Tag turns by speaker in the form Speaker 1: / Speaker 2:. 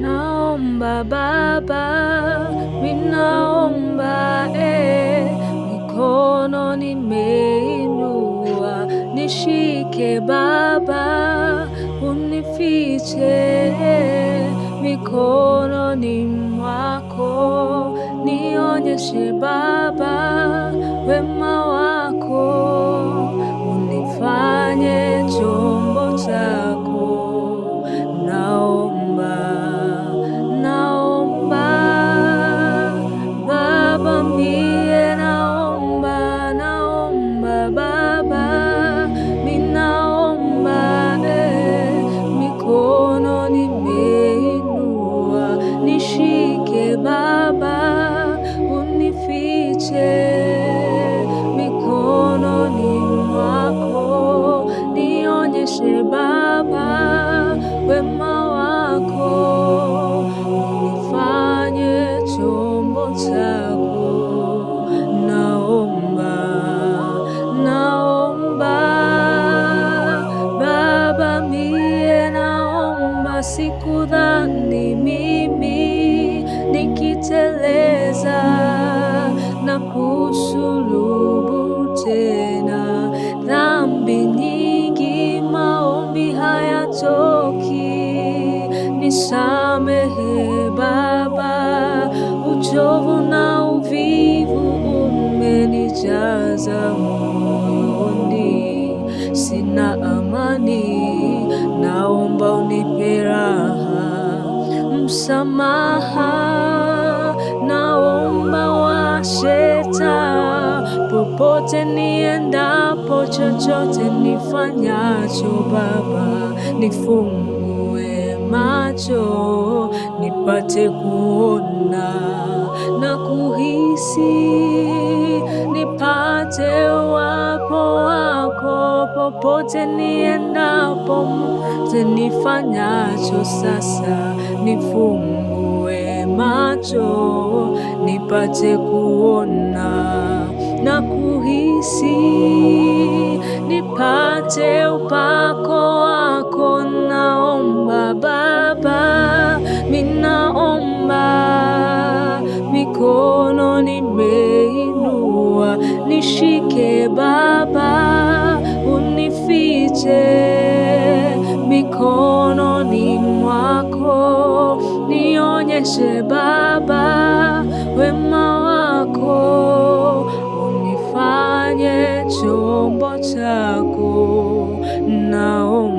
Speaker 1: Naomba Baba, ninaomba mikono nimeinua, nishike Baba, unifiche mikononi mwako, nionyeshe Baba wema wako, unifanye chombo chako. Naomba Baba, ninaomba mikono nimeinua, nishike Baba, unifiche mikononi mwako, nionyeshe Baba wema wako, unifanye chombo chako. Sikudhani mimi nikiteleza na kusulubu tena, dhambi nyingi, maombi hayatoki. Nisamehe Baba, uchovu na uvivu umenijaza moyoni, sina amani, naomba unipe raha, msamaha, naomba washe taa popote niendapo, chochote nifanyacho Baba, nifungue macho nipate kuona na kuhisi, nipate uwepo wako popote niendapo, nifanyacho sasa, nifungue macho nipate kuona na kuhisi, nipate upako wako. Naomba Baba, ninaomba mikono nimeinua, nishike Baba, unifiche mikononi mwako, nionyeshe Baba wema wako, unifanye chombo chako. Naomba